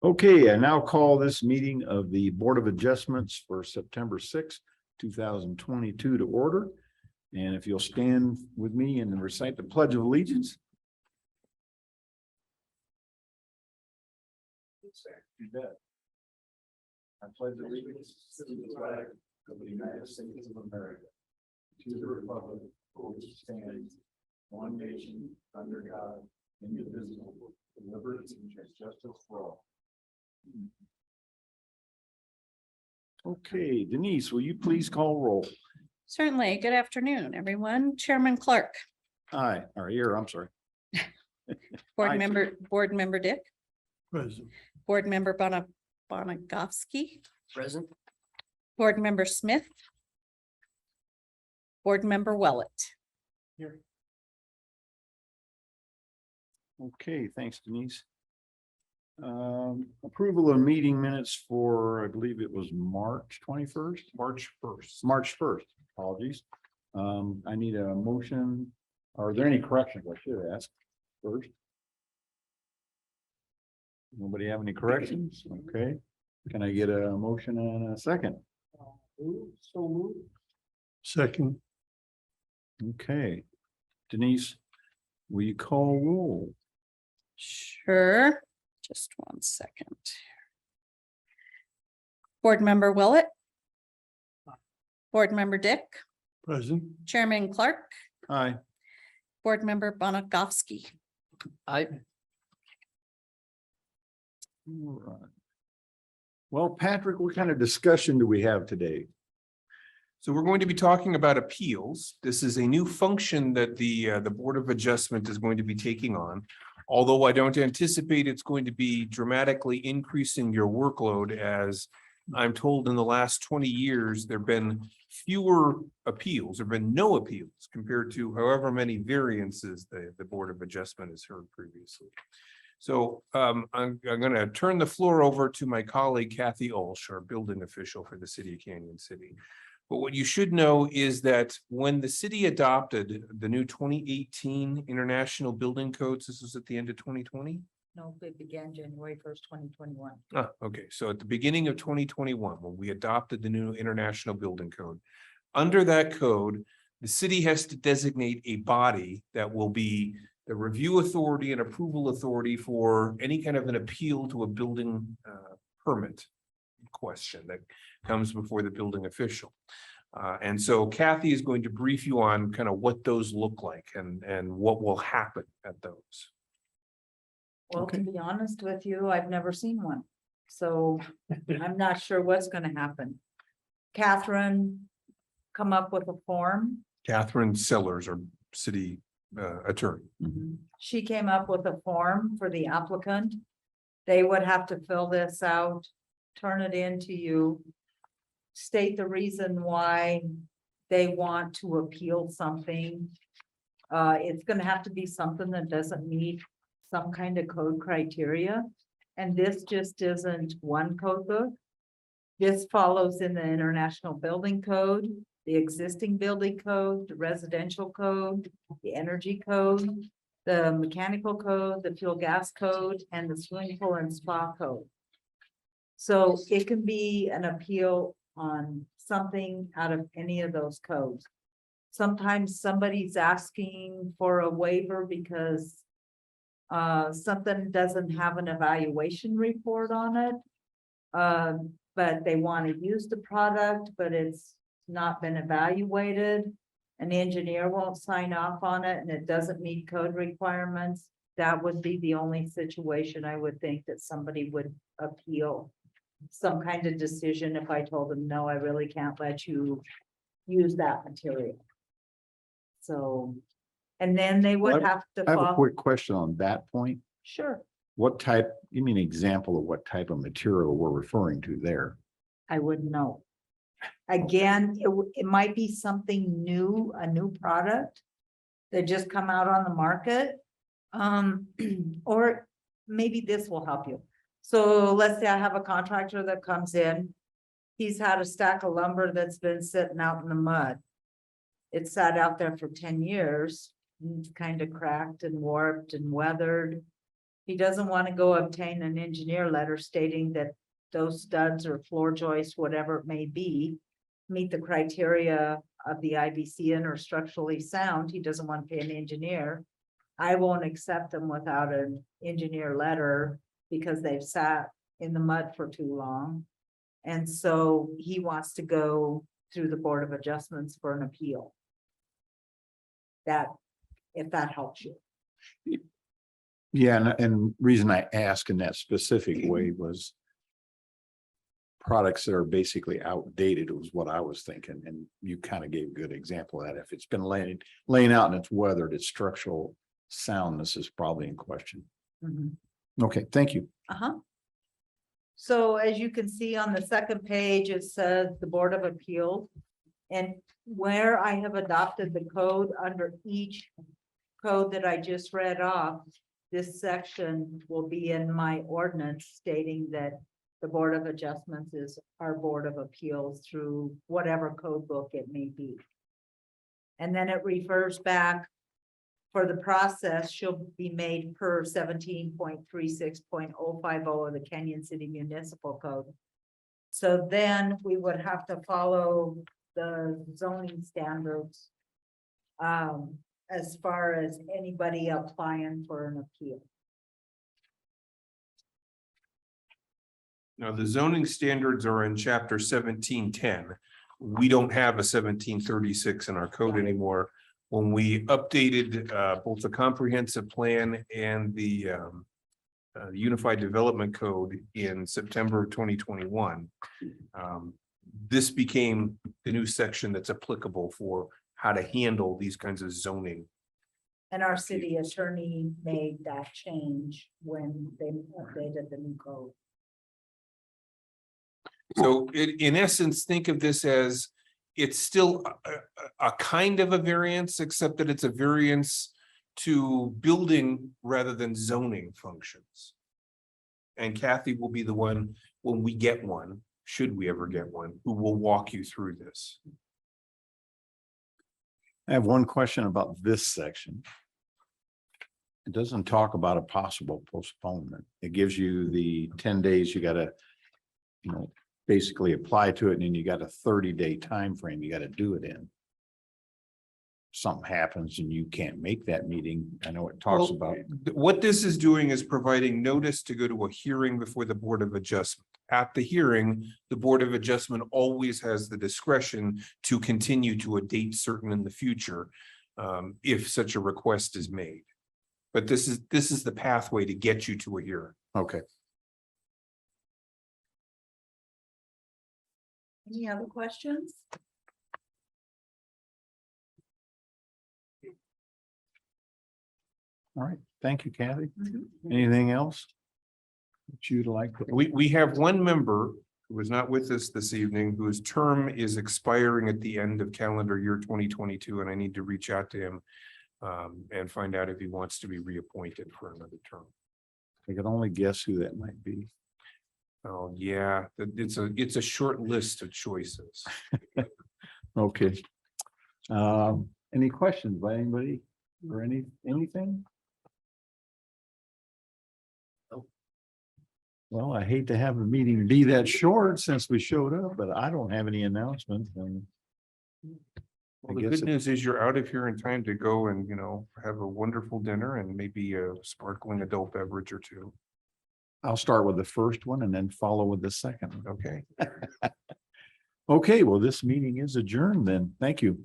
Okay, I now call this meeting of the Board of Adjustments for September 6th, 2022 to order. And if you'll stand with me and recite the Pledge of Allegiance. You bet. I pledge allegiance to the flag of the United States of America, to the republic for which it stands, one nation, under God, indivisible, with liberty and justice for all. Okay, Denise, will you please call roll? Certainly. Good afternoon, everyone. Chairman Clark, Aye, or here, I'm sorry. Board Aye. Member Dick, Present. Board Member Bonagowski, Present. Board Member Smith, Board Member Willett. Here. Okay, thanks Denise. Approval of meeting minutes for, I believe it was March 21st? March 1st, apologies. I need a motion. Are there any corrections? I should ask first. Nobody have any corrections? Okay. Can I get a motion and a second? So moved. Second. Okay. Denise, will you call roll? Sure. Just 1 second. Board Member Willett. Board Member Dick, Present. Chairman Clark, Aye. Board Member Bonagowski. Aye. All right. Well, Patrick, what kind of discussion do we have today? So we're going to be talking about appeals. This is a new function that the Board of Adjustment is going to be taking on. Although I don't anticipate it's going to be dramatically increasing your workload, as I'm told in the last 20 years, there've been fewer appeals, there've been no appeals compared to however many variances the Board of Adjustment has heard previously. So I'm going to turn the floor over to my colleague Kathy Olsch, our building official for the city of Canyon City. But what you should know is that when the city adopted the new 2018 International Building Codes, this was at the end of 2020? No, it began January 1st, 2021. Ah, okay, so at the beginning of 2021, when we adopted the new International Building Code, under that code, the city has to designate a body that will be the review authority and approval authority for any kind of an appeal to a building permit question that comes before the building official. And so Kathy is going to brief you on kind of what those look like and what will happen at those. Well, Okay. to be honest with you, I've never seen one. So I'm not sure what's gonna happen. Catherine come up with a form. Catherine Sellers, our city attorney. She came up with a form for the applicant. They would have to fill this out, turn it in to you, state the reason why they want to appeal something. It's gonna have to be something that doesn't meet some kind of code criteria. And this just isn't one code book. This follows in the International Building Code, the existing building code, the residential code, the energy code, the mechanical code, the fuel gas code, and the swimming pool and spa code. So it can be an appeal on something out of any of those codes. Sometimes somebody's asking for a waiver because something doesn't have an evaluation report on it. But they want to use the product, but it's not been evaluated. An engineer won't sign off on it and it doesn't meet code requirements. That would be the only situation I would think that somebody would appeal some kind of decision if I told them, no, I really can't let you use that material. So, and then they would have to I have a follow. quick question on that point. Sure, What type, give me an example of what type of material we're referring to there? I wouldn't know. Again, it might be something new, a new product that just come out on the market. Or maybe this will help you. So let's say I have a contractor that comes in. He's had a stack of lumber that's been sitting out in the mud. It sat out there for 10 years, kind of cracked and warped and weathered. He doesn't want to go obtain an engineer letter stating that those studs or floor joists, whatever it may be, meet the criteria of the IBC and are structurally sound. He doesn't want to pay an engineer. I won't accept them without an engineer letter because they've sat in the mud for too long. And so he wants to go through the Board of Adjustments for an appeal. That, if that helps you. Yeah, and reason I ask in that specific way was products that are basically outdated was what I was thinking, and you kind of gave a good example of that. If it's been laying out and it's weathered, its structural soundness is probably in question. Okay, thank you. So as you can see on the second page, it says the Board of Appeals. And where I have adopted the code under each code that I just read off, this section will be in my ordinance stating that the Board of Adjustments is our Board of Appeals through whatever code book it may be. And then it refers back for the process shall be made per 17.36.050 of the Canyon City Municipal Code. So then we would have to follow the zoning standards as far as anybody applying for an appeal. Now, the zoning standards are in chapter 1710. We don't have a 1736 in our code anymore. When we updated both the comprehensive plan and the Unified Development Code in September of 2021, this became the new section that's applicable for how to handle these kinds of zoning. And our city attorney made that change when they updated the new code. So in essence, think of this as it's still a kind of a variance, except that it's a variance to building rather than zoning functions. And Kathy will be the one, when we get one, should we ever get one, who will walk you through this. I have one question about this section. It doesn't talk about a possible postponement. It gives you the 10 days you gotta, basically apply to it, and then you got a 30-day time frame you gotta do it in. Something happens and you can't make that meeting. I know it talks about. What this is doing is providing notice to go to a hearing before the Board of Adjustment. At the hearing, the Board of Adjustment always has the discretion to continue to a date certain in the future, if such a request is made. But this is the pathway to get you to a hearing. Okay. Any other questions? All right. Thank you, Kathy. Anything else that you'd like to? We have one member who is not with us this evening, whose term is expiring at the end of calendar year 2022, and I need to reach out to him and find out if he wants to be reappointed for another term. I can only guess who that might be. Oh, yeah, it's a short list of choices. Okay. Any questions by anybody or anything? Well, I hate to have the meeting be that short since we showed up, but I don't have any announcements. And Well, the good news is you're out of here in time to go and, have a wonderful dinner and maybe a sparkling adult beverage or two. I'll start with the first one and then follow with the second. Okay. Okay, well, this meeting is adjourned then. Thank you.